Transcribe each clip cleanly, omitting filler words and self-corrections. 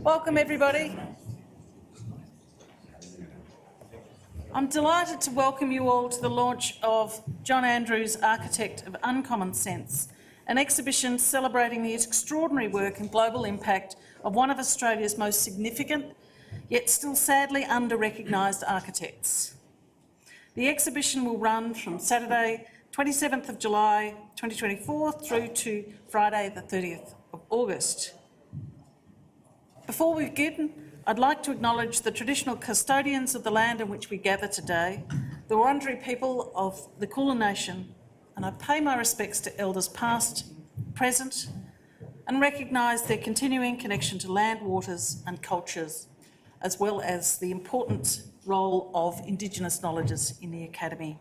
Welcome, everybody. I'm delighted to welcome you all to the launch of John Andrews, Architect of Uncommon Sense, an exhibition celebrating the extraordinary work and global impact of one of Australia's most significant, yet still sadly under-recognised architects. The exhibition will run from Saturday, 27th of July 2024 through to Friday the 30th of August. Before we begin, I'd like to acknowledge the traditional custodians of the land in which we gather today, the Wurundjeri people of the Kulin Nation, and I pay my respects to elders past, present, and recognise their continuing connection to land, waters and cultures, as well as the important role of Indigenous knowledges in the Academy.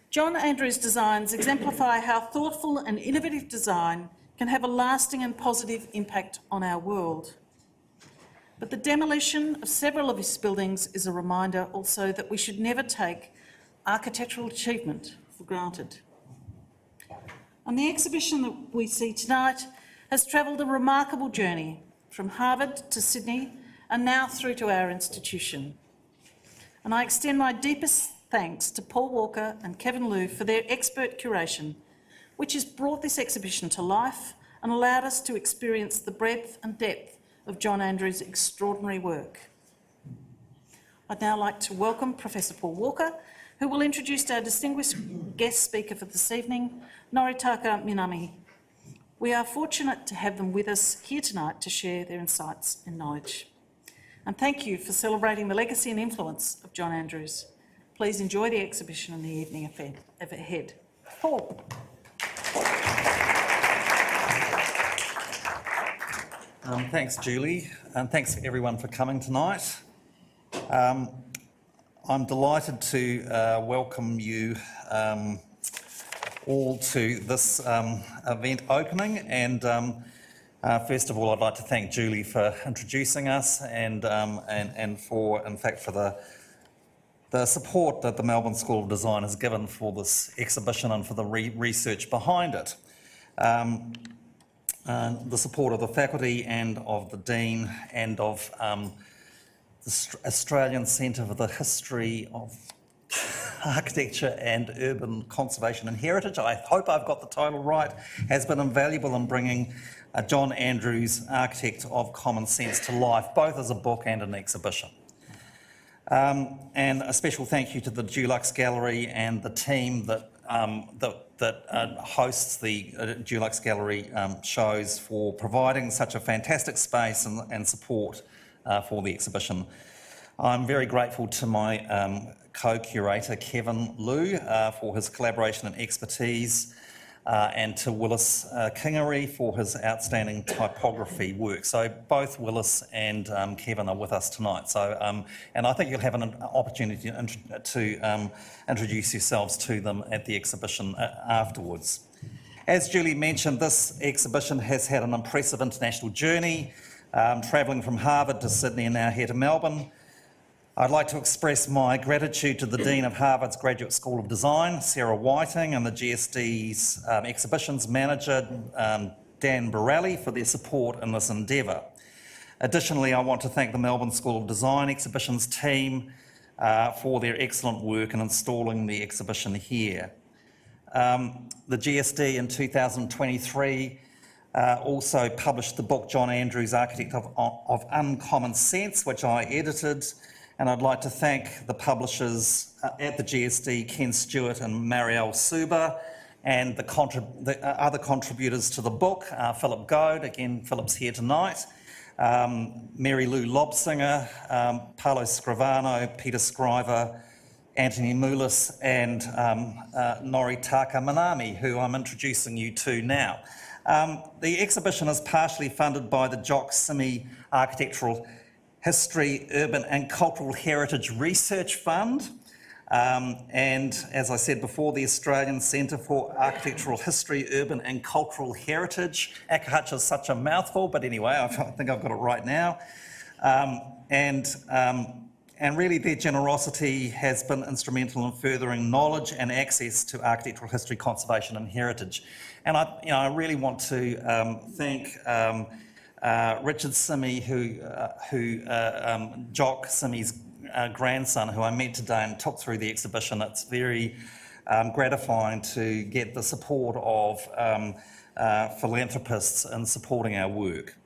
John Andrews' designs exemplify how thoughtful and innovative design can have a lasting and positive impact on our world. But the demolition of several of his buildings is a reminder also that we should never take architectural achievement for granted. And the exhibition that we see tonight has travelled a remarkable journey from Harvard to Sydney and now through to our institution. And I extend my deepest thanks to Paul Walker and Kevin Liu for their expert curation, which has brought this exhibition to life and allowed us to experience the breadth and depth of John Andrews' extraordinary work. I'd now like to welcome Professor Paul Walker, who will introduce our distinguished guest speaker for this evening, Noritaka Minami. We are fortunate to have them with us here tonight to share their insights and knowledge. And thank you for celebrating the legacy and influence of John Andrews. Please enjoy the exhibition and the evening ahead. Paul. Thanks, Julie, and thanks everyone for coming tonight. I'm delighted to welcome you all to this event opening, and first of all, I'd like to thank Julie for introducing us and for the support that the Melbourne School of Design has given for this exhibition and for the research behind it. The support of the faculty and of the Dean and of the Australian Centre for the History of Architecture and Urban Conservation and Heritage, I hope I've got the title right, has been invaluable in bringing John Andrews, Architect of Common Sense, to life, both as a book and an exhibition. And a special thank you to the Dulux Gallery and the team that hosts the Dulux Gallery shows for providing such a fantastic space and support for the exhibition. I'm very grateful to my co-curator Kevin Liu for his collaboration and expertise, and to Willis Kingery for his outstanding typography work. So both Willis and Kevin are with us tonight. So, and I think you'll have an opportunity to introduce yourselves to them at the exhibition afterwards. As Julie mentioned, this exhibition has had an impressive international journey, travelling from Harvard to Sydney and now here to Melbourne. I'd like to express my gratitude to the Dean of Harvard's Graduate School of Design, Sarah Whiting, and the GSD's exhibitions manager, Dan Borelli, for their support in this endeavour. Additionally, I want to thank the Melbourne School of Design exhibitions team for their excellent work in installing the exhibition here. The GSD in 2023 also published the book John Andrews, Architect of Uncommon Sense, which I edited. And I'd like to thank the publishers at the GSD, Ken Stewart and Marielle Suba, and the other contributors to the book, Philip Goad, again, Philip's here tonight, Mary Lou Lobsinger, Paolo Scrivano, Peter Scriver, Anthony Moulis, and Noritaka Minami, who I'm introducing you to now. The exhibition is partially funded by the Jock Simi Architectural History, Urban and Cultural Heritage Research Fund, and as I said before, the Australian Centre for Architectural History, Urban and Cultural Heritage. ACHH is such a mouthful, but anyway, I think I've got it right now. And really their generosity has been instrumental in furthering knowledge and access to architectural history, conservation and heritage. And I really want to thank Richard Simi, Jock Simi's grandson, who I met today and took through the exhibition. It's very gratifying to get the support of philanthropists in supporting our work.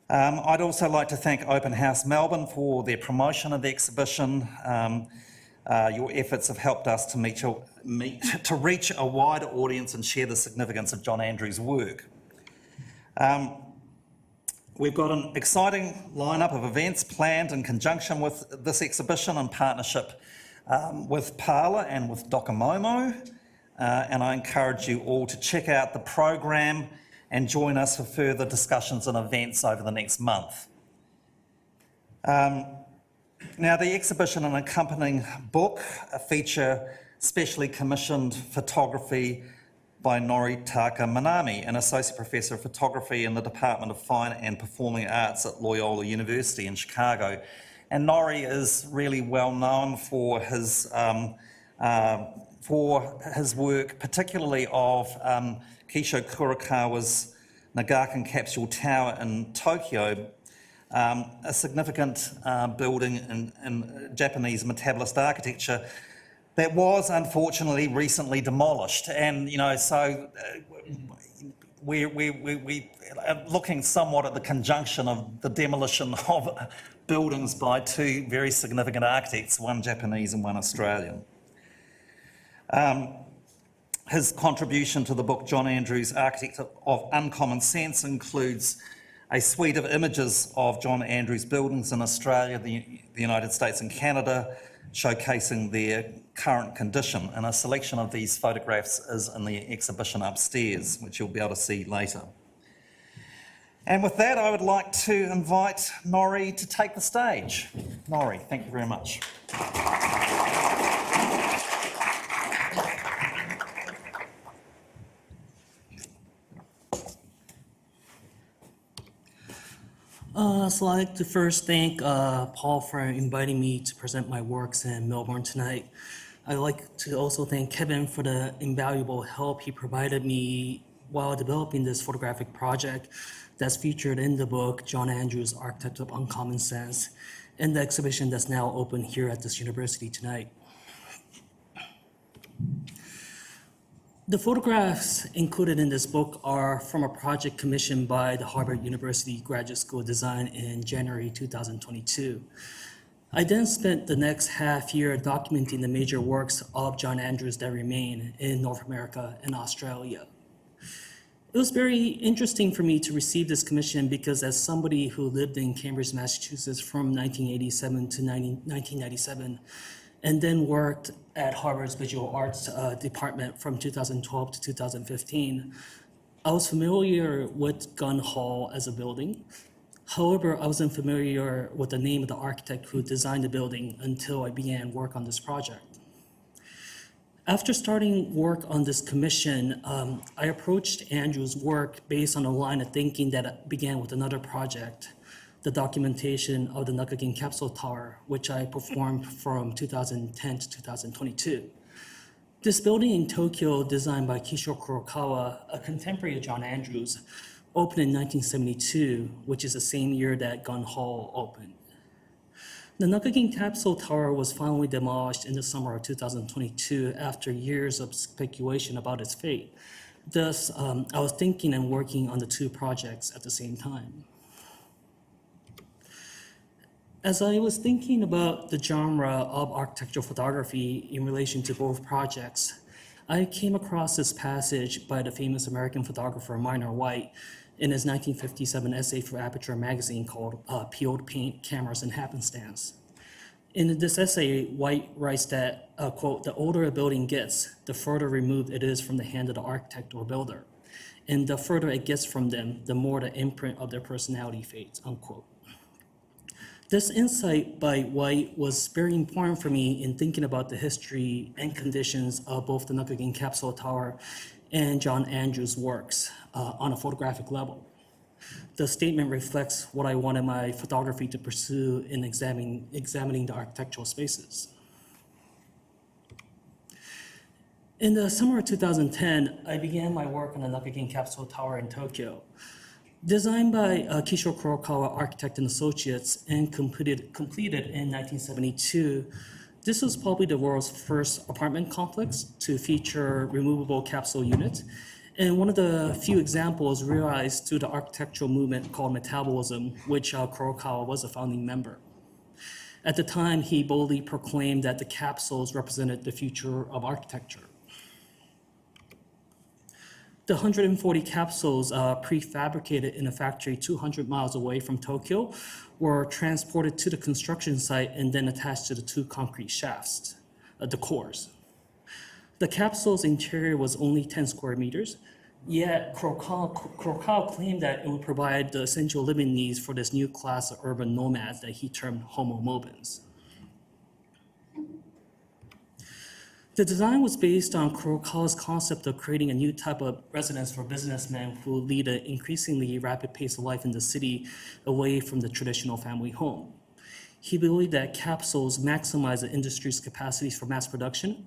I'd also like to thank Open House Melbourne for their promotion of the exhibition. Your efforts have helped us to reach a wider audience and share the significance of John Andrews' work. We've got an exciting lineup of events planned in conjunction with this exhibition in partnership with Parla and with Docomomo, and I encourage you all to check out the program and join us for further discussions and events over the next month. Now, the exhibition and accompanying book feature specially commissioned photography by Noritaka Minami, an Associate Professor of Photography in the Department of Fine and Performing Arts at Loyola University in Chicago. And Nori is really well known for his work, particularly of Kisho Kurokawa's Nagakin Capsule Tower in Tokyo, a significant building in Japanese Metabolist architecture that was unfortunately recently demolished. And, you know, so we're looking somewhat at the conjunction of the demolition of buildings by two very significant architects, one Japanese and one Australian. His contribution to the book, John Andrews, Architect of Uncommon Sense, includes a suite of images of John Andrews buildings in Australia, the United States and Canada, showcasing their current condition. And a selection of these photographs is in the exhibition upstairs, which you'll be able to see later. And with that, I would like to invite Nori to take the stage. Nori, thank you very much. So I'd like to first thank Paul for inviting me to present my works in Melbourne tonight. I'd like to also thank Kevin for the invaluable help he provided me while developing this photographic project that's featured in the book, John Andrews, Architect of Uncommon Sense, and the exhibition that's now open here at this university tonight. The photographs included in this book are from a project commissioned by the Harvard University Graduate School of Design in January 2022. I then spent the next half year documenting the major works of John Andrews that remain in North America and Australia. It was very interesting for me to receive this commission because as somebody who lived in Cambridge, Massachusetts from 1987 to 1997, and then worked at Harvard's Visual Arts department from 2012 to 2015, I was familiar with Gun Hall as a building. However, I wasn't familiar with the name of the architect who designed the building until I began work on this project. After starting work on this commission, I approached Andrew's work based on a line of thinking that began with another project, the documentation of the Nagakin Capsule Tower, which I performed from 2010 to 2022. This building in Tokyo, designed by Kisho Kurokawa, a contemporary of John Andrews, opened in 1972, which is the same year that Gun Hall opened. The Nagakin Capsule Tower was finally demolished in the summer of 2022 after years of speculation about its fate. Thus, I was thinking and working on the two projects at the same time. As I was thinking about the genre of architectural photography in relation to both projects, I came across this passage by the famous American photographer Minor White in his 1957 essay for Aperture magazine called Peeled Paint, Cameras, and Happenstance. In this essay, White writes that, quote, "The older a building gets, the further removed it is from the hand of the architect or builder. And the further it gets from them, the more the imprint of their personality fades," unquote. This insight by White was very important for me in thinking about the history and conditions of both the Nagakin Capsule Tower and John Andrews' works on a photographic level. The statement reflects what I wanted my photography to pursue in examining the architectural spaces. In the summer of 2010, I began my work on the Nagakin Capsule Tower in Tokyo. Designed by Kisho Kurokawa Architect and Associates and completed in 1972, this was probably the world's first apartment complex to feature removable capsule units, and one of the few examples realized through the architectural movement called Metabolism, which Kurokawa was a founding member. At the time, he boldly proclaimed that the capsules represented the future of architecture. The 140 capsules prefabricated in a factory 200 miles away from Tokyo were transported to the construction site and then attached to the two concrete shafts, the cores. The capsule's interior was only 10 square meters, yet Kurokawa claimed that it would provide the essential living needs for this new class of urban nomads that he termed Homo mobians. The design was based on Kurokawa's concept of creating a new type of residence for businessmen who lead an increasingly rapid pace of life in the city away from the traditional family home. He believed that capsules maximize the industry's capacities for mass production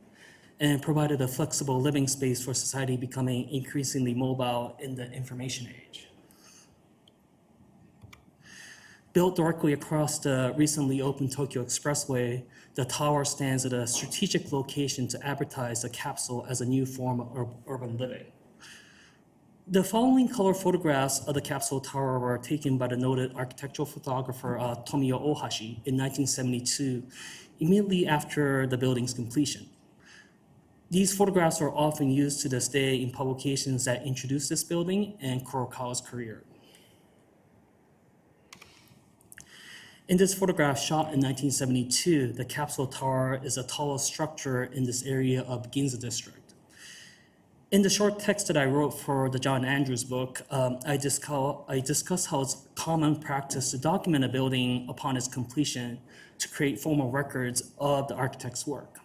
and provided a flexible living space for society becoming increasingly mobile in the information age. Built directly across the recently opened Tokyo Expressway, the tower stands at a strategic location to advertise the capsule as a new form of urban living. The following color photographs of the capsule tower were taken by the noted architectural photographer Tomio Ohashi in 1972, immediately after the building's completion. These photographs are often used to this day in publications that introduce this building and Kurokawa's career. In this photograph shot in 1972, the capsule tower is the tallest structure in this area of Ginza district. In the short text that I wrote for the John Andrews book, I discuss how it's common practice to document a building upon its completion to create formal records of the architect's work.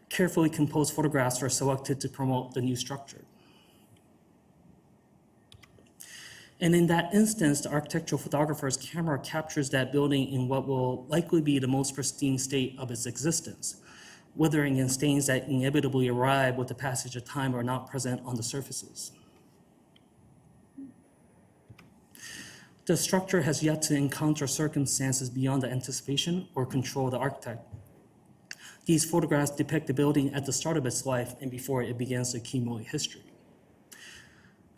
Carefully composed photographs are selected to promote the new structure. And in that instance, the architectural photographer's camera captures that building in what will likely be the most pristine state of its existence. Withering and stains that inevitably arrive with the passage of time are not present on the surfaces. The structure has yet to encounter circumstances beyond the anticipation or control of the architect. These photographs depict the building at the start of its life and before it begins to accumulate history.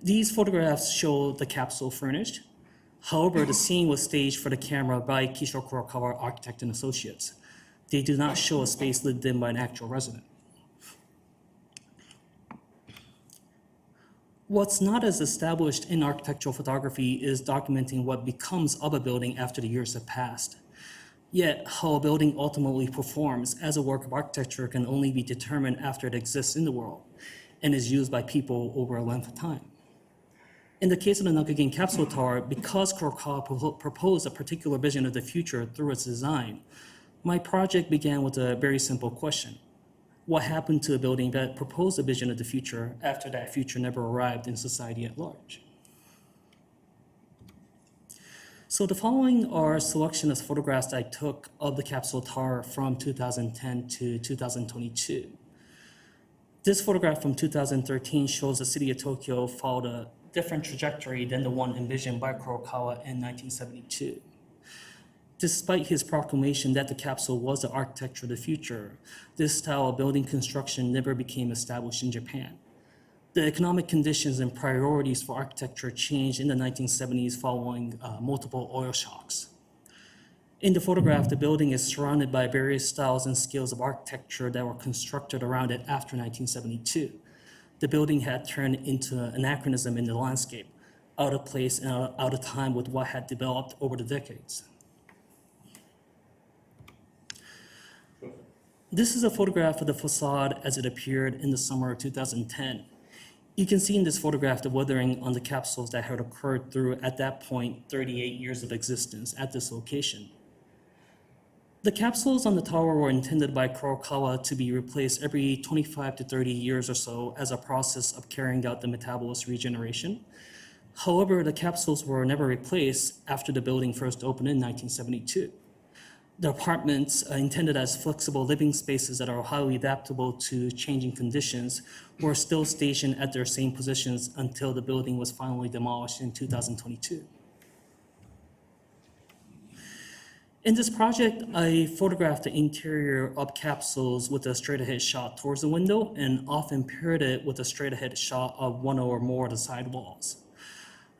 These photographs show the capsule furnished. However, the scene was staged for the camera by Kisho Kurokawa Architect and Associates. They do not show a space lived in by an actual resident. What's not as established in architectural photography is documenting what becomes of a building after the years have passed. Yet, how a building ultimately performs as a work of architecture can only be determined after it exists in the world and is used by people over a length of time. In the case of the Nagakin Capsule Tower, because Kurokawa proposed a particular vision of the future through its design, my project began with a very simple question. What happened to a building that proposed a vision of the future after that future never arrived in society at large? So the following are a selection of photographs I took of the Capsule Tower from 2010 to 2022. This photograph from 2013 shows the city of Tokyo followed a different trajectory than the one envisioned by Kurokawa in 1972. Despite his proclamation that the capsule was the architecture of the future, this style of building construction never became established in Japan. The economic conditions and priorities for architecture changed in the 1970s following multiple oil shocks. In the photograph, the building is surrounded by various styles and scales of architecture that were constructed around it after 1972. The building had turned into an anachronism in the landscape, out of place and out of time with what had developed over the decades. This is a photograph of the facade as it appeared in the summer of 2010. You can see in this photograph the weathering on the capsules that had occurred through, at that point, 38 years of existence at this location. The capsules on the tower were intended by Kurokawa to be replaced every 25 to 30 years or so as a process of carrying out the metabolist regeneration. However, the capsules were never replaced after the building first opened in 1972. The apartments, intended as flexible living spaces that are highly adaptable to changing conditions, were still stationed at their same positions until the building was finally demolished in 2022. In this project, I photographed the interior of capsules with a straight-ahead shot towards the window and often paired it with a straight-ahead shot of one or more of the side walls.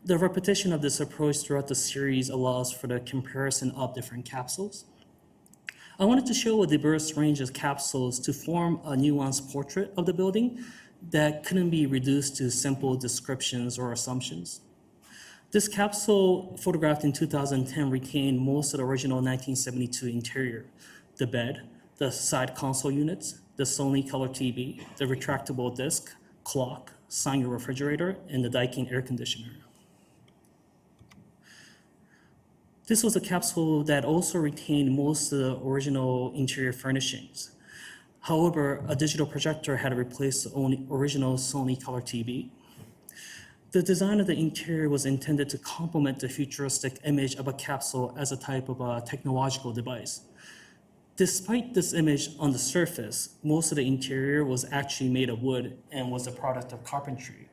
The repetition of this approach throughout the series allows for the comparison of different capsules. I wanted to show a diverse range of capsules to form a nuanced portrait of the building that couldn't be reduced to simple descriptions or assumptions. This capsule, photographed in 2010, retained most of the original 1972 interior: the bed, the side console units, the Sony color TV, the retractable disc, clock, Sanyo refrigerator, and the Daikin air conditioner. This was a capsule that also retained most of the original interior furnishings. However, a digital projector had replaced the original Sony color TV. The design of the interior was intended to complement the futuristic image of a capsule as a type of a technological device. Despite this image on the surface, most of the interior was actually made of wood and was a product of carpentry.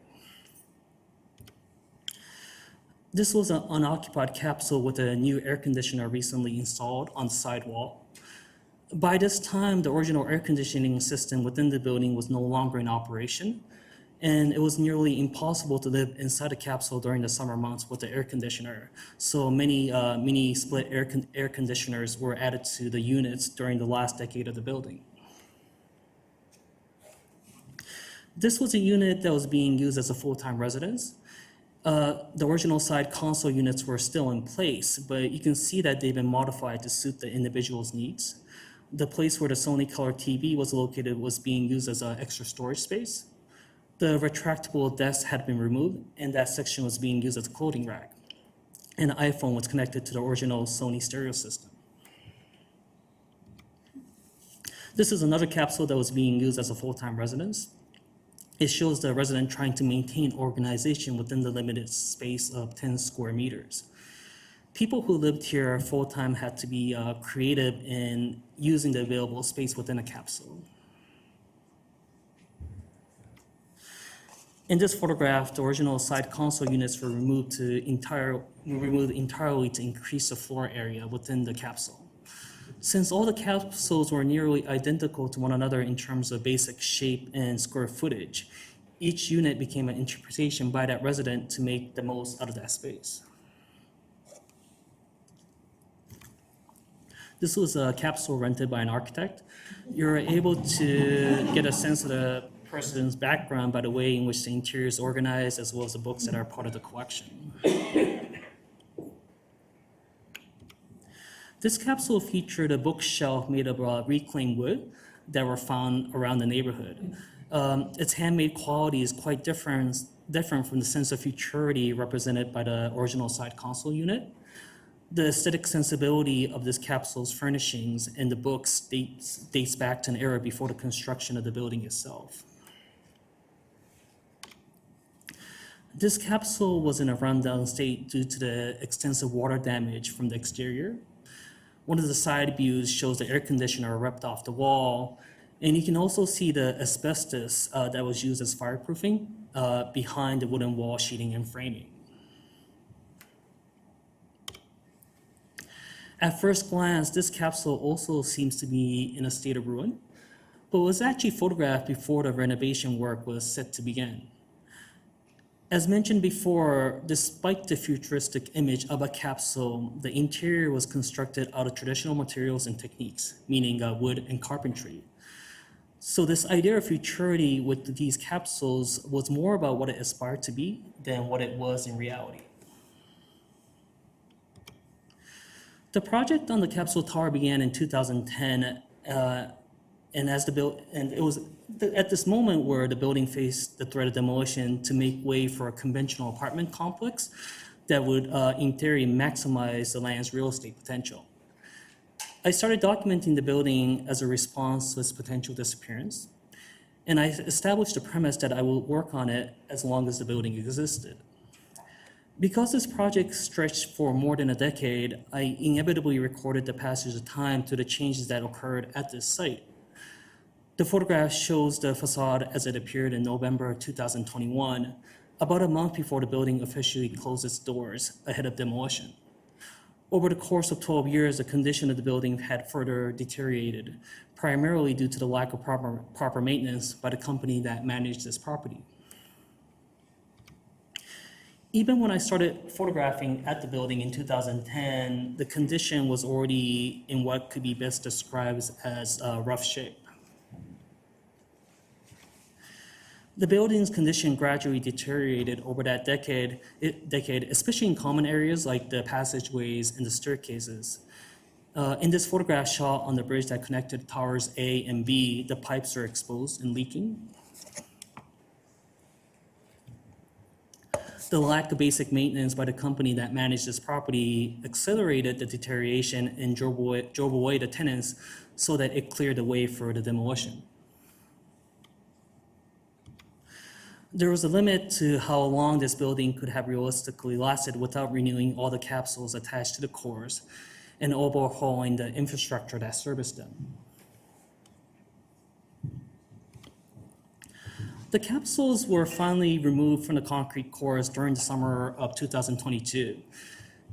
This was an unoccupied capsule with a new air conditioner recently installed on the side wall. By this time, the original air conditioning system within the building was no longer in operation, and it was nearly impossible to live inside the capsule during the summer months with the air conditioner. So many mini split air conditioners were added to the units during the last decade of the building. This was a unit that was being used as a full-time residence. The original side console units were still in place, but you can see that they've been modified to suit the individual's needs. The place where the Sony color TV was located was being used as an extra storage space. The retractable desk had been removed, and that section was being used as a clothing rack. An iPhone was connected to the original Sony stereo system. This is another capsule that was being used as a full-time residence. It shows the resident trying to maintain organization within the limited space of 10 square meters. People who lived here full-time had to be creative in using the available space within a capsule. In this photograph, the original side console units were removed entirely to increase the floor area within the capsule. Since all the capsules were nearly identical to one another in terms of basic shape and square footage, each unit became an interpretation by that resident to make the most out of that space. This was a capsule rented by an architect. You're able to get a sense of the person's background by the way in which the interior is organized, as well as the books that are part of the collection. This capsule featured a bookshelf made of reclaimed wood that were found around the neighborhood. Its handmade quality is quite different from the sense of futurity represented by the original side console unit. The aesthetic sensibility of this capsule's furnishings and the books dates back to an era before the construction of the building itself. This capsule was in a rundown state due to the extensive water damage from the exterior. One of the side views shows the air conditioner ripped off the wall, and you can also see the asbestos that was used as fireproofing behind the wooden wall sheeting and framing. At first glance, this capsule also seems to be in a state of ruin, but was actually photographed before the renovation work was set to begin. As mentioned before, despite the futuristic image of a capsule, the interior was constructed out of traditional materials and techniques, meaning wood and carpentry. So this idea of futurity with these capsules was more about what it aspired to be than what it was in reality. The project on the capsule tower began in 2010, at this moment where the building faced the threat of demolition to make way for a conventional apartment complex that would, in theory, maximize the land's real estate potential. I started documenting the building as a response to its potential disappearance, and I established the premise that I would work on it as long as the building existed. Because this project stretched for more than a decade, I inevitably recorded the passage of time to the changes that occurred at this site. The photograph shows the facade as it appeared in November 2021, about a month before the building officially closed its doors ahead of demolition. Over the course of 12 years, the condition of the building had further deteriorated, primarily due to the lack of proper maintenance by the company that managed this property. Even when I started photographing at the building in 2010, the condition was already in what could be best described as rough shape. The building's condition gradually deteriorated over that decade, especially in common areas like the passageways and the staircases. In this photograph shot on the bridge that connected towers A and B, the pipes are exposed and leaking. The lack of basic maintenance by the company that managed this property accelerated the deterioration and drove away the tenants so that it cleared the way for the demolition. There was a limit to how long this building could have realistically lasted without renewing all the capsules attached to the cores and overhauling the infrastructure that serviced them. The capsules were finally removed from the concrete cores during the summer of 2022.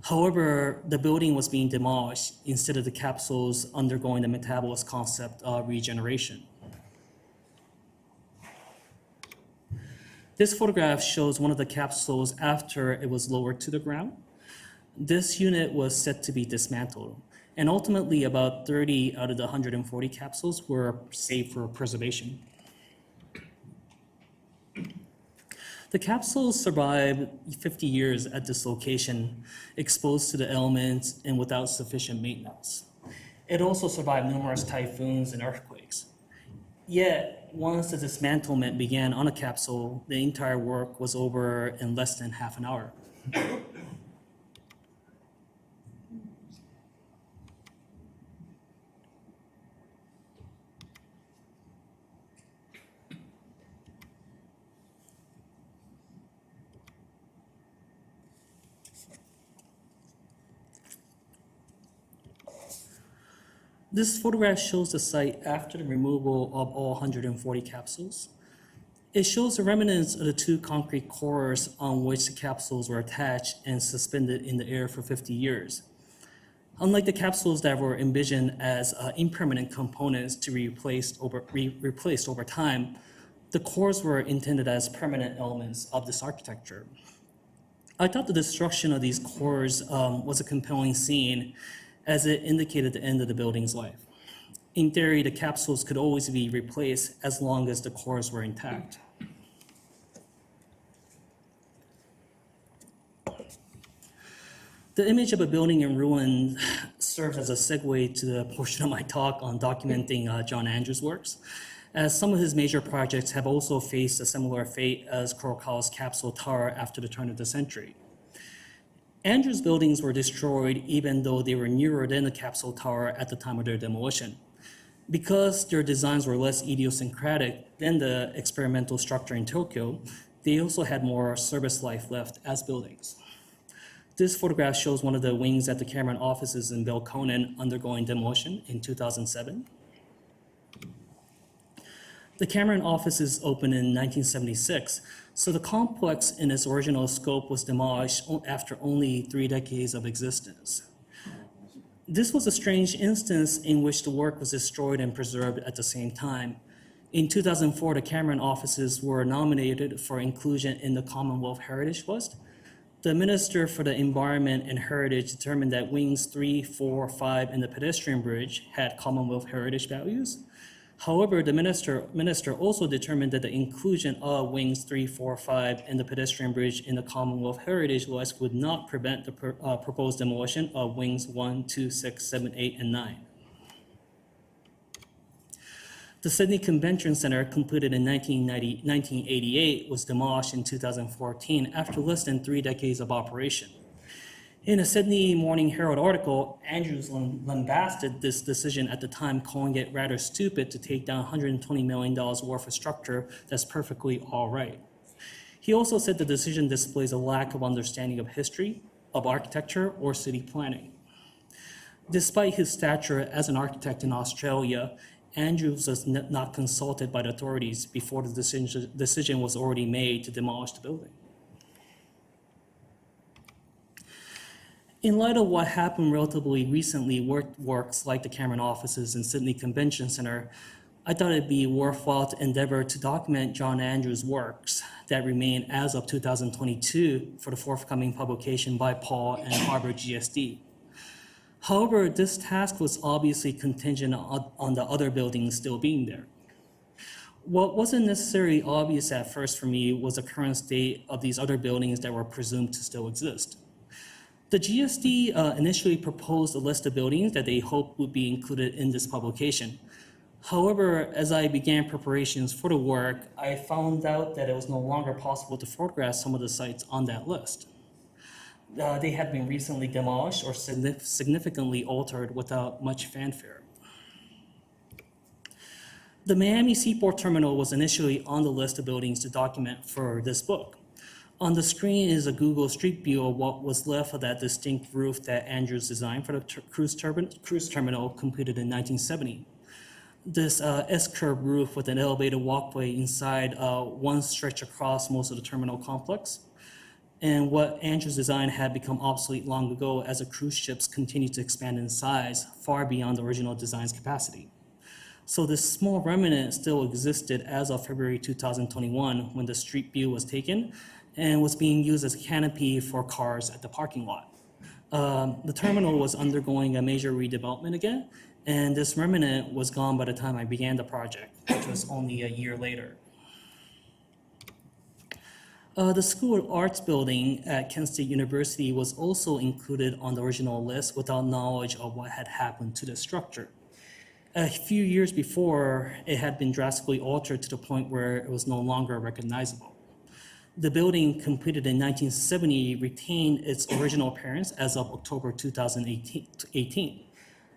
However, the building was being demolished instead of the capsules undergoing the metabolist concept of regeneration. This photograph shows one of the capsules after it was lowered to the ground. This unit was set to be dismantled, and ultimately about 30 out of the 140 capsules were saved for preservation. The capsules survived 50 years at this location, exposed to the elements and without sufficient maintenance. It also survived numerous typhoons and earthquakes. Yet, once the dismantlement began on a capsule, the entire work was over in less than half an hour. This photograph shows the site after the removal of all 140 capsules. It shows the remnants of the two concrete cores on which the capsules were attached and suspended in the air for 50 years. Unlike the capsules that were envisioned as impermanent components to be replaced over time, the cores were intended as permanent elements of this architecture. I thought the destruction of these cores was a compelling scene, as it indicated the end of the building's life. In theory, the capsules could always be replaced as long as the cores were intact. The image of a building in ruin serves as a segue to the portion of my talk on documenting John Andrews' works, as some of his major projects have also faced a similar fate as Kurokawa's Capsule Tower after the turn of the century. Andrews' buildings were destroyed even though they were newer than the Capsule Tower at the time of their demolition. Because their designs were less idiosyncratic than the experimental structure in Tokyo, they also had more service life left as buildings. This photograph shows one of the wings at the Cameron offices in Belconnen undergoing demolition in 2007. The Cameron offices opened in 1976, so the complex in its original scope was demolished after only 3 decades of existence. This was a strange instance in which the work was destroyed and preserved at the same time. In 2004, the Cameron offices were nominated for inclusion in the Commonwealth Heritage List. The Minister for the Environment and Heritage determined that wings 3, 4, 5, and the pedestrian bridge had Commonwealth heritage values. However, the minister also determined that the inclusion of wings 3, 4, 5, and the pedestrian bridge in the Commonwealth Heritage List would not prevent the proposed demolition of wings 1, 2, 6, 7, 8, and 9. The Sydney Convention Centre, completed in 1988, was demolished in 2014 after less than 3 decades of operation. In a Sydney Morning Herald article, Andrews lambasted this decision at the time, calling it rather stupid to take down $120 million worth of structure that's perfectly all right. He also said the decision displays a lack of understanding of history, of architecture, or city planning. Despite his stature as an architect in Australia, Andrews was not consulted by the authorities before the decision was already made to demolish the building. In light of what happened relatively recently, works like the Cameron offices and Sydney Convention Center, I thought it'd be worthwhile to endeavor to document John Andrews' works that remain as of 2022 for the forthcoming publication by Paul and Harvard GSD. However, this task was obviously contingent on the other buildings still being there. What wasn't necessarily obvious at first for me was the current state of these other buildings that were presumed to still exist. The GSD initially proposed a list of buildings that they hoped would be included in this publication. However, as I began preparations for the work, I found out that it was no longer possible to photograph some of the sites on that list. They had been recently demolished or significantly altered without much fanfare. The Miami Seaport Terminal was initially on the list of buildings to document for this book. On the screen is a Google Street View of what was left of that distinct roof that Andrews designed for the cruise terminal completed in 1970. This S-curve roof with an elevated walkway inside one stretch across most of the terminal complex. And what Andrews' design had become obsolete long ago as the cruise ships continued to expand in size far beyond the original design's capacity. So this small remnant still existed as of February 2021 when the street view was taken and was being used as a canopy for cars at the parking lot. The terminal was undergoing a major redevelopment again, and this remnant was gone by the time I began the project, which was only a year later. The School of Arts building at Kent State University was also included on the original list without knowledge of what had happened to the structure. A few years before, it had been drastically altered to the point where it was no longer recognizable. The building, completed in 1970, retained its original appearance as of October 2018.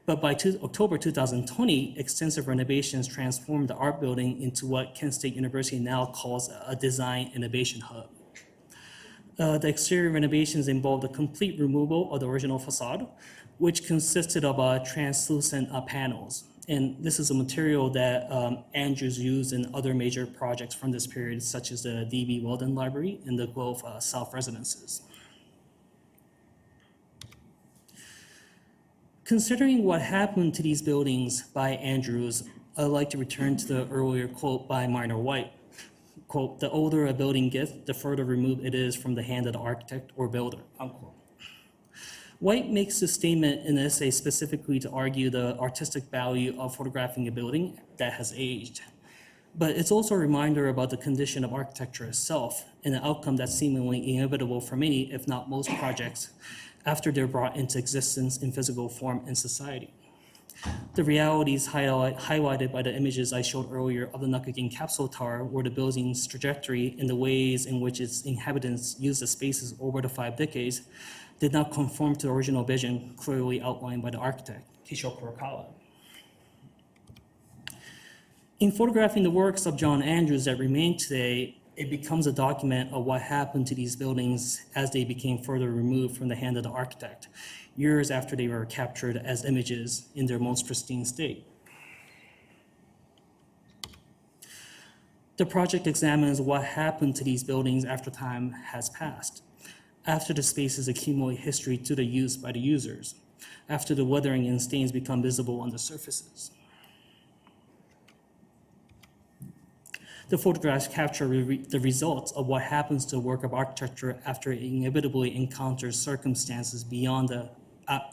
But by October 2020, extensive renovations transformed the art building into what Kent State University now calls a design innovation hub. The exterior renovations involved the complete removal of the original facade, which consisted of translucent panels. And this is a material that Andrews used in other major projects from this period, such as the D.B. Weldon Library and the Grove South Residences. Considering what happened to these buildings by Andrews, I'd like to return to the earlier quote by Minor White. Quote, "The older a building gets, the further removed it is from the hand of the architect or builder," unquote. White makes this statement in an essay specifically to argue the artistic value of photographing a building that has aged. But it's also a reminder about the condition of architecture itself and an outcome that's seemingly inevitable for many, if not most, projects after they're brought into existence in physical form in society. The realities highlighted by the images I showed earlier of the Nagakin Capsule Tower were the building's trajectory and the ways in which its inhabitants used the spaces over the 5 decades did not conform to the original vision clearly outlined by the architect, Kisho Kurokawa. In photographing the works of John Andrews that remain today, it becomes a document of what happened to these buildings as they became further removed from the hand of the architect, years after they were captured as images in their most pristine state. The project examines what happened to these buildings after time has passed, after the spaces accumulate history to the use by the users, after the weathering and stains become visible on the surfaces. The photographs capture the results of what happens to a work of architecture after it inevitably encounters circumstances beyond the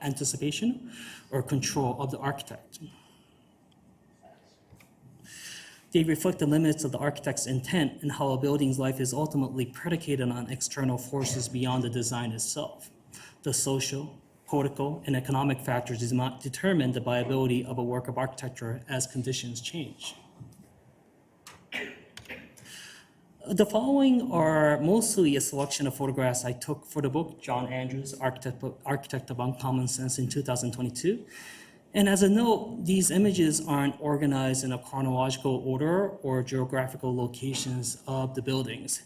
anticipation or control of the architect. They reflect the limits of the architect's intent and how a building's life is ultimately predicated on external forces beyond the design itself. The social, political, and economic factors do not determine the viability of a work of architecture as conditions change. The following are mostly a selection of photographs I took for the book, John Andrews, Architect of Uncommon Sense in 2022. And as a note, these images aren't organized in a chronological order or geographical locations of the buildings.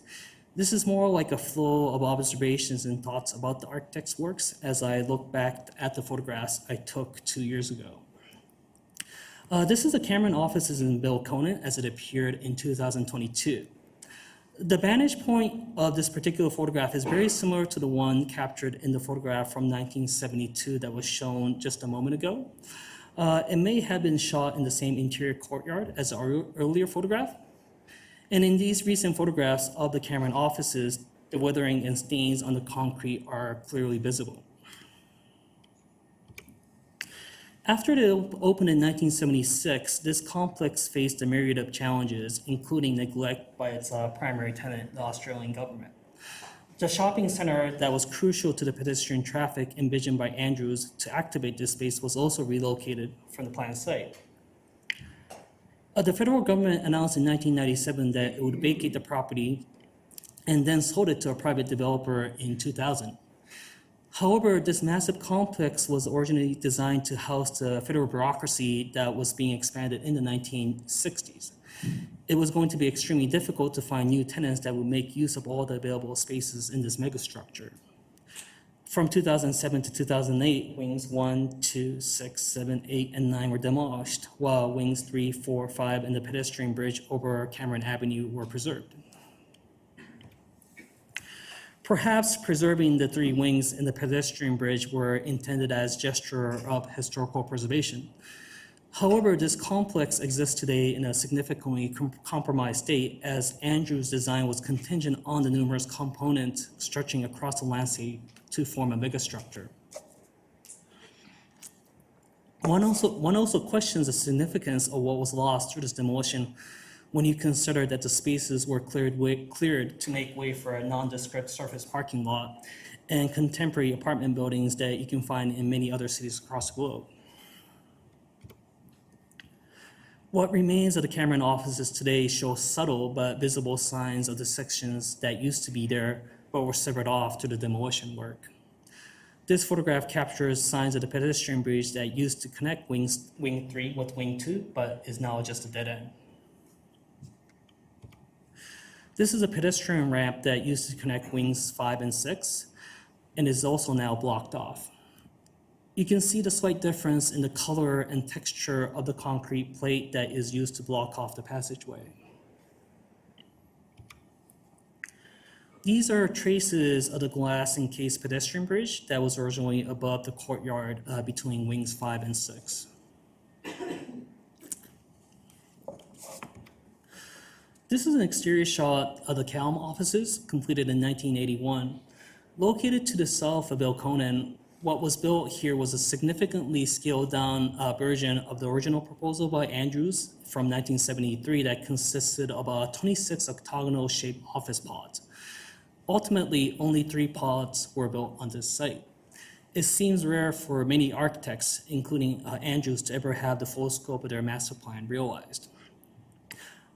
This is more like a flow of observations and thoughts about the architect's works as I look back at the photographs I took 2 years ago. This is the Cameron offices in Bill Conant as it appeared in 2022. The vantage point of this particular photograph is very similar to the one captured in the photograph from 1972 that was shown just a moment ago. It may have been shot in the same interior courtyard as the earlier photograph. And in these recent photographs of the Cameron offices, the weathering and stains on the concrete are clearly visible. After it opened in 1976, this complex faced a myriad of challenges, including neglect by its primary tenant, the Australian government. The shopping center that was crucial to the pedestrian traffic envisioned by Andrews to activate this space was also relocated from the planned site. The federal government announced in 1997 that it would vacate the property and then sold it to a private developer in 2000. However, this massive complex was originally designed to house the federal bureaucracy that was being expanded in the 1960s. It was going to be extremely difficult to find new tenants that would make use of all the available spaces in this megastructure. From 2007 to 2008, wings 1, 2, 6, 7, 8, and 9 were demolished, while wings 3, 4, 5, and the pedestrian bridge over Cameron Avenue were preserved. Perhaps preserving the 3 wings and the pedestrian bridge were intended as gesture of historical preservation. However, this complex exists today in a significantly compromised state as Andrews' design was contingent on the numerous components stretching across the landscape to form a megastructure. One also questions the significance of what was lost through this demolition when you consider that the spaces were cleared to make way for a nondescript surface parking lot and contemporary apartment buildings that you can find in many other cities across the globe. What remains of the Cameron offices today show subtle but visible signs of the sections that used to be there but were severed off through the demolition work. This photograph captures signs of the pedestrian bridge that used to connect wing 3 with wing 2, but is now just a dead end. This is a pedestrian ramp that used to connect wings 5 and 6, and is also now blocked off. You can see the slight difference in the color and texture of the concrete plate that is used to block off the passageway. These are traces of the glass-encased pedestrian bridge that was originally above the courtyard between wings 5 and 6. This is an exterior shot of the Calm offices completed in 1981. Located to the south of Belconnen, what was built here was a significantly scaled down version of the original proposal by Andrews from 1973 that consisted of 26 octagonal shaped office pods. Ultimately, only 3 pods were built on this site. It seems rare for many architects, including Andrews, to ever have the full scope of their master plan realized.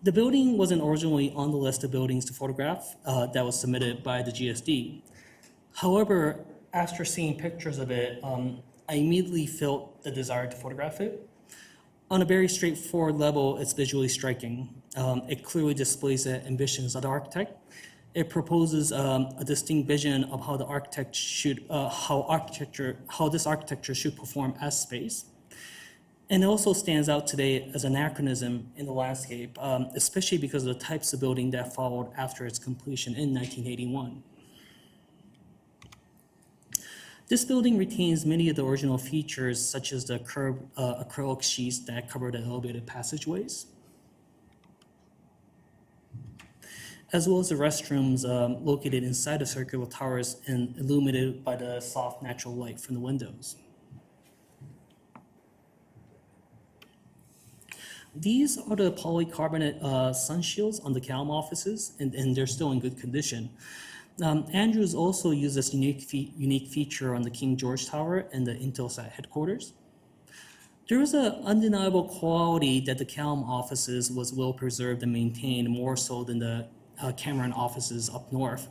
The building wasn't originally on the list of buildings to photograph that was submitted by the GSD. However, after seeing pictures of it, I immediately felt the desire to photograph it. On a very straightforward level, it's visually striking. It clearly displays the ambitions of the architect. It proposes a distinct vision of how the architect should, how this architecture should perform as space. And it also stands out today as an anachronism in the landscape, especially because of the types of building that followed after its completion in 1981. This building retains many of the original features, such as the curved acrylic sheets that cover the elevated passageways, as well as the restrooms located inside the circular towers and illuminated by the soft natural light from the windows. These are the polycarbonate sun shields on the Calm offices, and they're still in good condition. Andrews also used this unique feature on the King George Tower and the Intelsat headquarters. There was an undeniable quality that the Calm offices was well preserved and maintained, more so than the Cameron offices up north.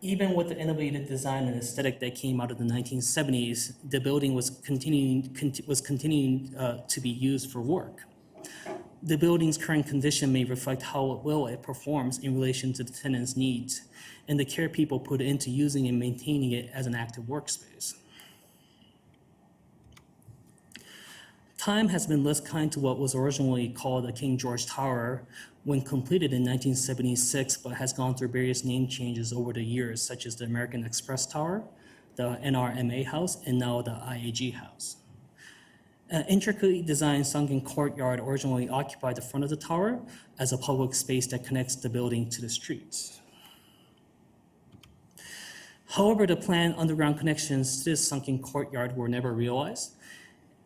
Even with the innovative design and aesthetic that came out of the 1970s, the building was continuing to be used for work. the building's current condition may reflect how well it performs in relation to the tenant's needs and the care people put into using and maintaining it as an active workspace. Time has been less kind to what was originally called the King George Tower when completed in 1976, but has gone through various name changes over the years, such as the American Express Tower, the NRMA House, and now the IAG House. An intricately designed sunken courtyard originally occupied the front of the tower as a public space that connects the building to the streets. However, the planned underground connections to this sunken courtyard were never realized.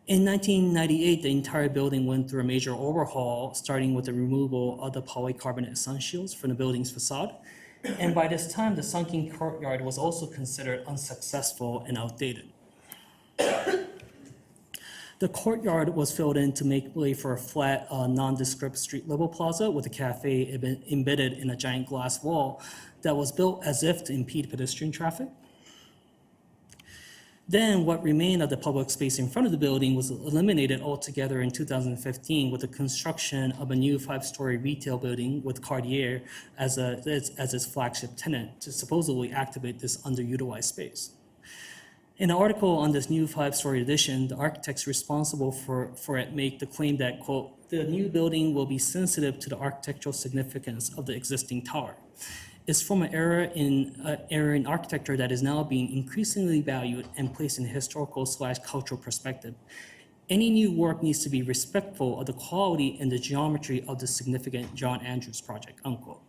In 1998, the entire building went through a major overhaul, starting with the removal of the polycarbonate sun shields from the building's facade. And by this time, the sunken courtyard was also considered unsuccessful and outdated. The courtyard was filled in to make way for a flat, nondescript street-level plaza with a cafe embedded in a giant glass wall that was built as if to impede pedestrian traffic. Then what remained of the public space in front of the building was eliminated altogether in 2015 with the construction of a new 5-story retail building with Cartier as its flagship tenant to supposedly activate this underutilized space. In an article on this new 5-story addition, the architects responsible for it make the claim that, quote, the new building will be sensitive to the architectural significance of the existing tower. It's from an era in architecture that is now being increasingly valued and placed in a historical/cultural perspective. Any new work needs to be respectful of the quality and the geometry of the significant John Andrews project, unquote.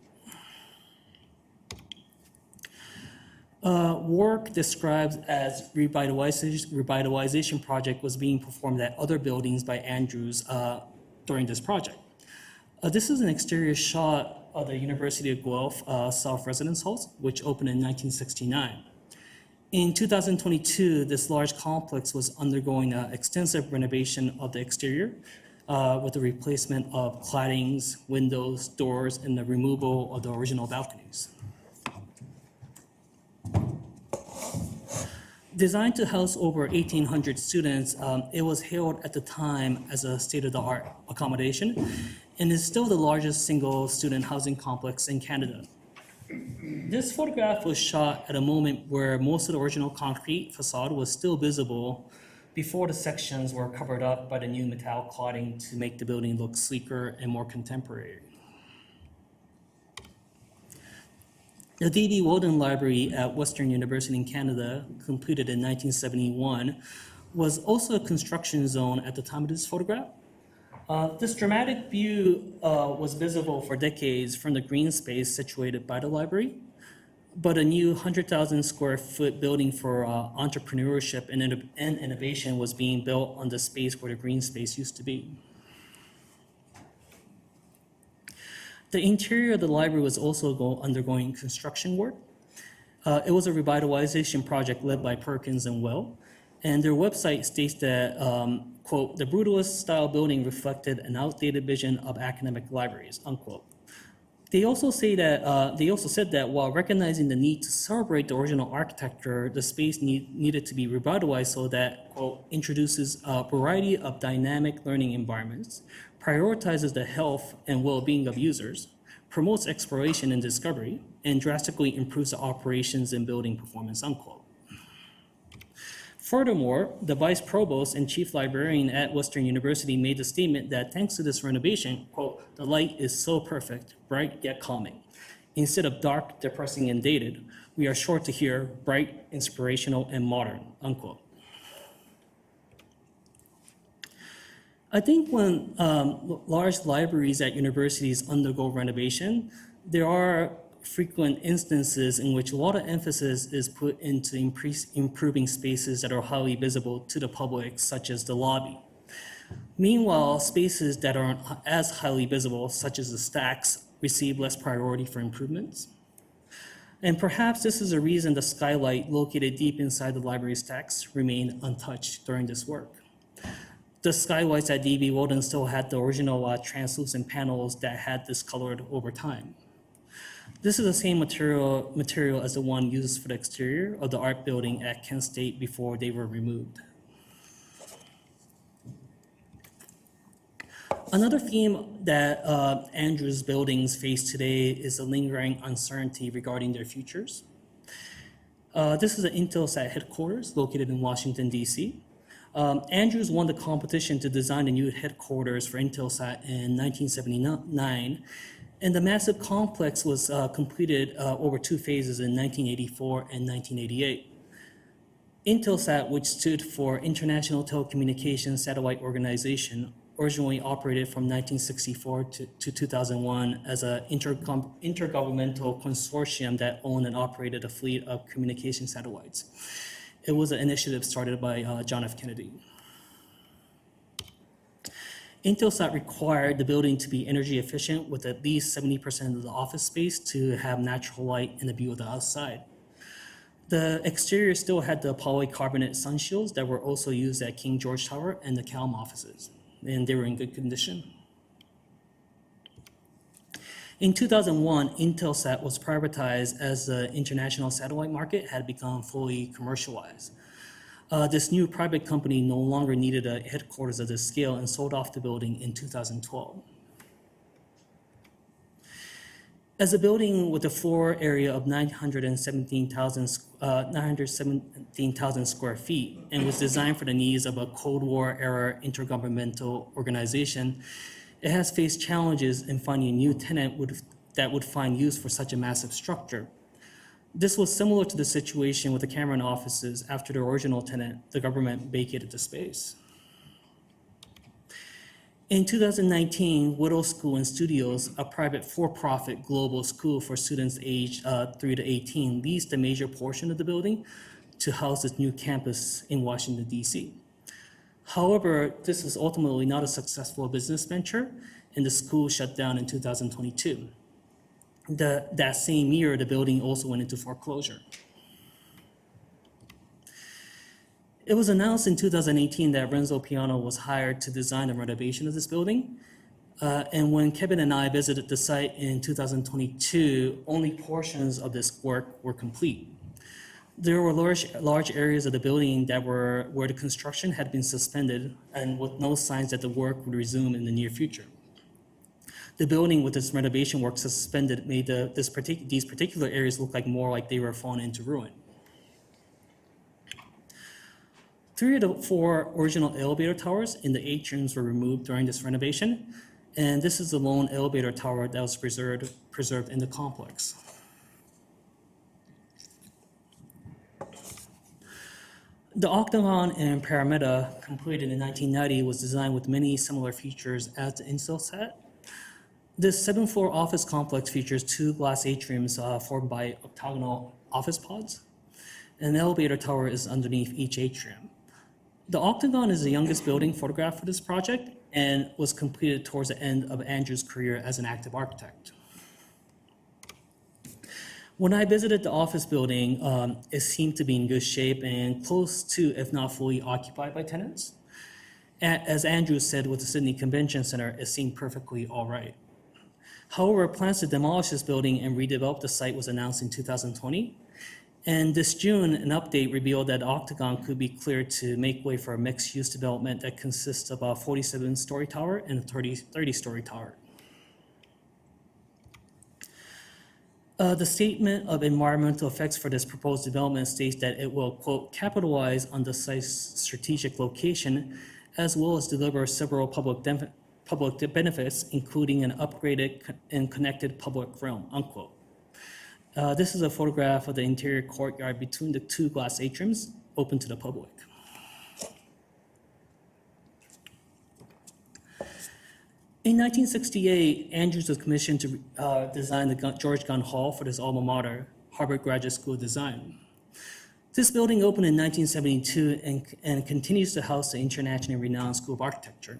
Work described as revitalization project was being performed at other buildings by Andrews during this project. This is an exterior shot of the University of Guelph South Residence Halls, which opened in 1969. In 2022, this large complex was undergoing extensive renovation of the exterior with the replacement of claddings, windows, doors, and the removal of the original balconies. Designed to house over 1,800 students, it was hailed at the time as a state-of-the-art accommodation and is still the largest single student housing complex in Canada. This photograph was shot at a moment where most of the original concrete facade was still visible before the sections were covered up by the new metal cladding to make the building look sleeker and more contemporary. The D.B. Walden Library at Western University in Canada, completed in 1971, was also a construction zone at the time of this photograph. This dramatic view was visible for decades from the green space situated by the library, but a new 100,000 square foot building for entrepreneurship and innovation was being built on the space where the green space used to be. The interior of the library was also undergoing construction work. It was a revitalization project led by Perkins and Well, and their website states that, quote, the brutalist style building reflected an outdated vision of academic libraries, unquote. They also said that while recognizing the need to celebrate the original architecture, the space needed to be revitalized so that, quote, introduces a variety of dynamic learning environments, prioritizes the health and well-being of users, promotes exploration and discovery, and drastically improves the operations and building performance, unquote. Furthermore, the vice provost and chief librarian at Western University made the statement that thanks to this renovation, quote, the light is so perfect, bright yet calming. Instead of dark, depressing, and dated, we are sure to hear bright, inspirational, and modern, unquote. I think when large libraries at universities undergo renovation, there are frequent instances in which a lot of emphasis is put into improving spaces that are highly visible to the public, such as the lobby. Meanwhile, spaces that aren't as highly visible, such as the stacks, receive less priority for improvements. And perhaps this is a reason the skylight located deep inside the library stacks remained untouched during this work. The skylights at D.B. Walden still had the original translucent panels that had discolored over time. This is the same material as the one used for the exterior of the art building at Kent State before they were removed. Another theme that Andrew's buildings face today is the lingering uncertainty regarding their futures. This is the Intelsat headquarters located in Washington, D.C. Andrews won the competition to design the new headquarters for Intelsat in 1979, and the massive complex was completed over 2 phases in 1984 and 1988. Intelsat, which stood for International Telecommunications Satellite Organization, originally operated from 1964 to 2001 as an intergovernmental consortium that owned and operated a fleet of communication satellites. It was an initiative started by John F. Kennedy. Intelsat required the building to be energy efficient with at least 70% of the office space to have natural light and a view of the outside. The exterior still had the polycarbonate sun shields that were also used at King George Tower and the CALM offices, and they were in good condition. In 2001, Intelsat was privatized as the international satellite market had become fully commercialized. This new private company no longer needed a headquarters of this scale and sold off the building in 2012. As a building with a floor area of 917,000 square feet and was designed for the needs of a Cold War era intergovernmental organization, it has faced challenges in finding a new tenant that would find use for such a massive structure. This was similar to the situation with the Cameron offices after the original tenant, the government, vacated the space. In 2019, Whittle School and Studios, a private for-profit global school for students aged 3 to 18, leased a major portion of the building to house its new campus in Washington, D.C. However, this was ultimately not a successful business venture, and the school shut down in 2022. That same year, the building also went into foreclosure. It was announced in 2018 that Renzo Piano was hired to design the renovation of this building. And when Kevin and I visited the site in 2022, only portions of this work were complete. There were large areas of the building that were where the construction had been suspended and with no signs that the work would resume in the near future. The building with its renovation work suspended made these particular areas look more like they were falling into ruin. 3 of the 4 original elevator towers in the atriums were removed during this renovation, and this is the lone elevator tower that was preserved in the complex. The Octagon in Impermanence, completed in 1990, was designed with many similar features as the Intelsat. This 7-floor office complex features 2 glass atriums formed by octagonal office pods. An elevator tower is underneath each atrium. The Octagon is the youngest building photographed for this project and was completed towards the end of Andrew's career as an active architect. When I visited the office building, it seemed to be in good shape and close to, if not fully occupied by tenants. As Andrew said with the Sydney Convention Center, it seemed perfectly all right. However, plans to demolish this building and redevelop the site was announced in 2020. And this June, an update revealed that Octagon could be cleared to make way for a mixed-use development that consists of a 47-story tower and a 30-story tower. The statement of environmental effects for this proposed development states that it will, quote, capitalize on the site's strategic location, as well as deliver several public benefits, including an upgraded and connected public realm, unquote. This is a photograph of the interior courtyard between the 2 glass atriums, open to the public. In 1968, Andrews was commissioned to design the George Gunn Hall for his alma mater, Harvard Graduate School of Design. This building opened in 1972 and continues to house the internationally renowned School of Architecture.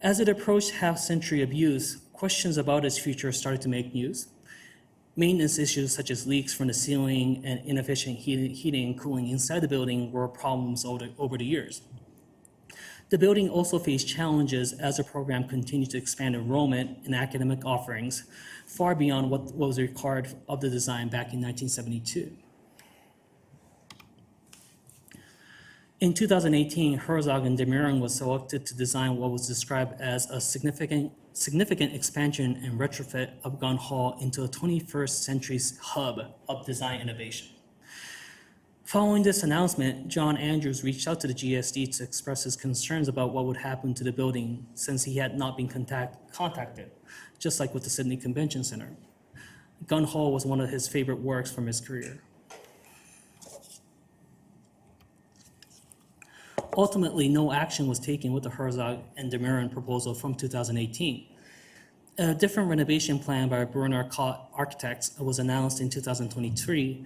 As it approached half-century of use, questions about its future started to make news. Maintenance issues such as leaks from the ceiling and inefficient heating and cooling inside the building were problems over the years. The building also faced challenges as the program continued to expand enrollment and academic offerings far beyond what was required of the design back in 1972. In 2018, Herzog and Demiron was selected to design what was described as a significant expansion and retrofit of Gun Hall into a 21st century hub of design innovation. Following this announcement, John Andrews reached out to the GSD to express his concerns about what would happen to the building since he had not been contacted, just like with the Sydney Convention Center. Gun Hall was one of his favorite works from his career. Ultimately, no action was taken with the Herzog and Demiron proposal from 2018. A different renovation plan by Brunner Architects was announced in 2023,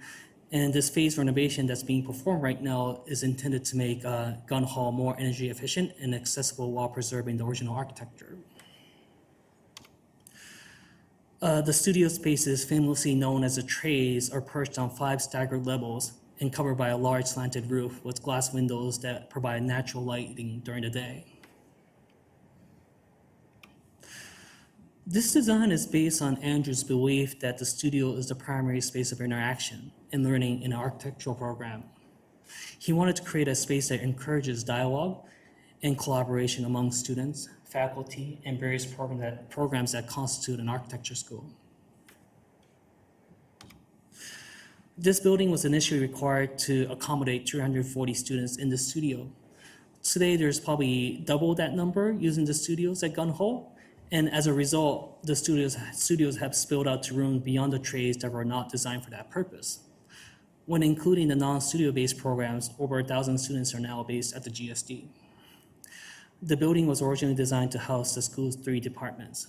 and this phase renovation that's being performed right now is intended to make Gun Hall more energy efficient and accessible while preserving the original architecture. The studio spaces, famously known as the trays, are perched on 5 staggered levels and covered by a large slanted roof with glass windows that provide natural lighting during the day. This design is based on Andrew's belief that the studio is the primary space of interaction and learning in an architectural program. He wanted to create a space that encourages dialogue and collaboration among students, faculty, and various programs that constitute an architecture school. This building was initially required to accommodate 340 students in the studio. Today, there's probably double that number using the studios at Gun Hall, and as a result, the studios have spilled out to rooms beyond the trays that were not designed for that purpose. When including the non-studio-based programs, over 1,000 students are now based at the GSD. The building was originally designed to house the school's 3 departments.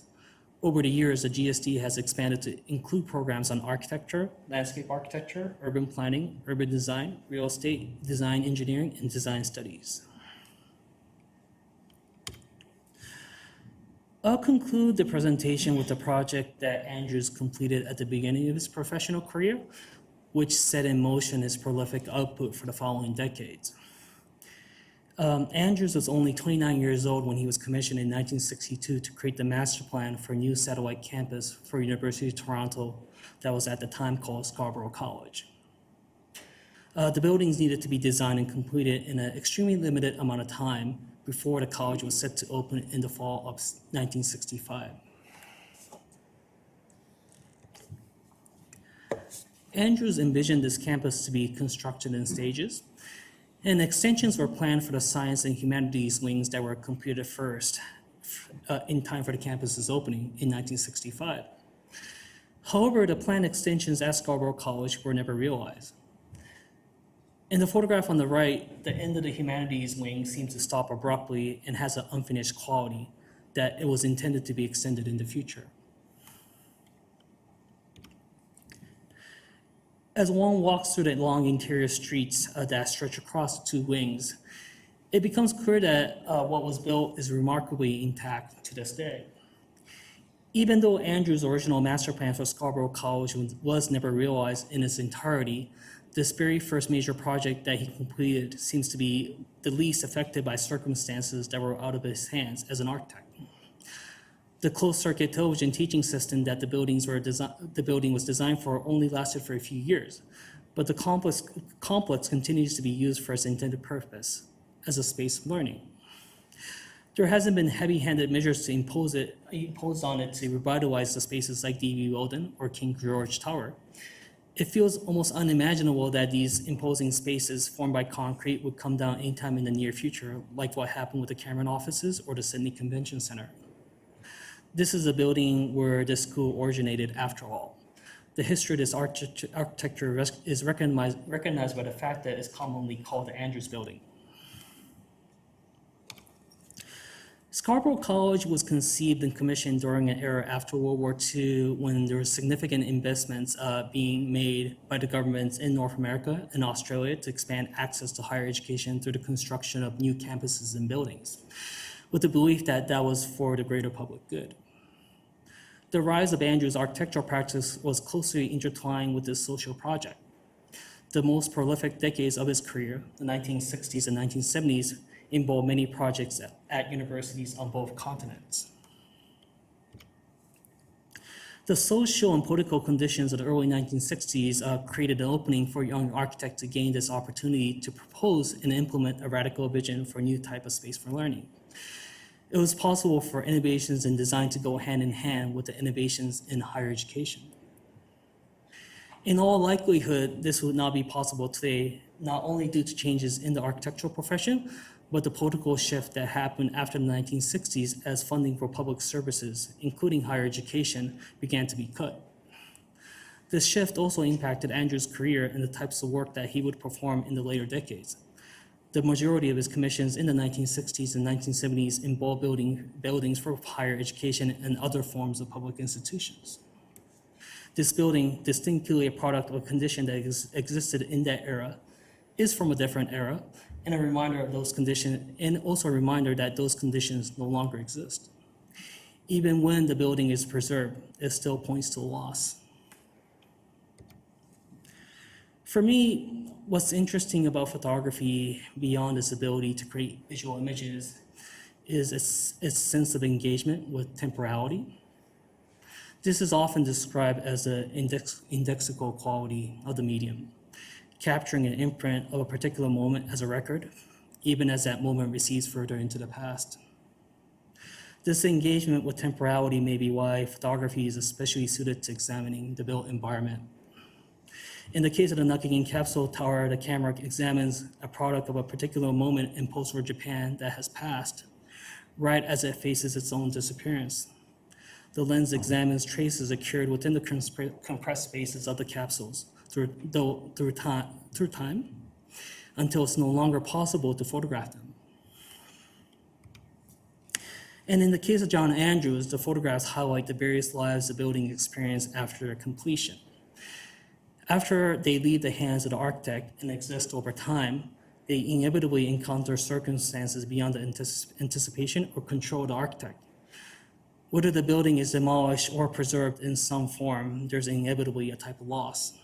Over the years, the GSD has expanded to include programs on architecture, landscape architecture, urban planning, urban design, real estate, design engineering, and design studies. I'll conclude the presentation with the project that Andrews completed at the beginning of his professional career, which set in motion his prolific output for the following decades. Andrews was only 29 years old when he was commissioned in 1962 to create the master plan for a new satellite campus for University of Toronto that was at the time called Scarborough College. The buildings needed to be designed and completed in an extremely limited amount of time before the college was set to open in the fall of 1965. Andrews envisioned this campus to be constructed in stages, and extensions were planned for the science and humanities wings that were completed first in time for the campus's opening in 1965. However, the planned extensions at Scarborough College were never realized. In the photograph on the right, the end of the humanities wing seems to stop abruptly and has an unfinished quality that it was intended to be extended in the future. As one walks through the long interior streets that stretch across the 2 wings, it becomes clear that what was built is remarkably intact to this day. Even though Andrews' original master plan for Scarborough College was never realized in its entirety, this very first major project that he completed seems to be the least affected by circumstances that were out of his hands as an architect. The closed-circuit television teaching system that the building was designed for only lasted for a few years, but the complex continues to be used for its intended purpose as a space of learning. There hasn't been heavy-handed measures to impose on it to revitalize the spaces like D.B. Weldon or King George Tower. It feels almost unimaginable that these imposing spaces formed by concrete would come down anytime in the near future, like what happened with the Cameron offices or the Sydney Convention Center. This is a building where the school originated after all. The history of this architecture is recognized by the fact that it's commonly called the Andrews Building. Scarborough College was conceived and commissioned during an era after World War II when there were significant investments being made by the governments in North America and Australia to expand access to higher education through the construction of new campuses and buildings, with the belief that that was for the greater public good. The rise of Andrews' architectural practice was closely intertwined with this social project. The most prolific decades of his career, the 1960s and 1970s, involved many projects at universities on both continents. The social and political conditions of the early 1960s created an opening for young architects to gain this opportunity to propose and implement a radical vision for a new type of space for learning. It was possible for innovations in design to go hand in hand with the innovations in higher education. In all likelihood, this would not be possible today, not only due to changes in the architectural profession, but the political shift that happened after the 1960s as funding for public services, including higher education, began to be cut. This shift also impacted Andrew's career and the types of work that he would perform in the later decades. The majority of his commissions in the 1960s and 1970s involved buildings for higher education and other forms of public institutions. This building, distinctly a product of a condition that existed in that era, is from a different era, and a reminder of those conditions, and also a reminder that those conditions no longer exist. Even when the building is preserved, it still points to a loss. For me, what's interesting about photography beyond its ability to create visual images is its sense of engagement with temporality. This is often described as the indexical quality of the medium, capturing an imprint of a particular moment as a record, even as that moment recedes further into the past. This engagement with temporality may be why photography is especially suited to examining the built environment. In the case of the Nagakin Capsule Tower, the camera examines a product of a particular moment in post-war Japan that has passed, right as it faces its own disappearance. The lens examines traces occurred within the compressed spaces of the capsules through time, until it's no longer possible to photograph them. And in the case of John Andrews, the photographs highlight the various lives the building experienced after their completion. After they leave the hands of the architect and exist over time, they inevitably encounter circumstances beyond the anticipation or control of the architect. Whether the building is demolished or preserved in some form, there's inevitably a type of loss.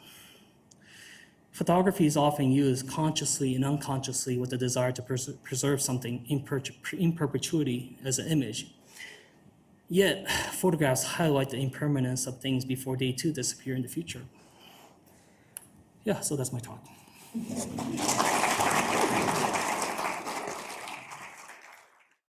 Photography is often used consciously and unconsciously with the desire to preserve something in perpetuity as an image. Yet, photographs highlight the impermanence of things before they too disappear in the future. Yeah, so that's my talk.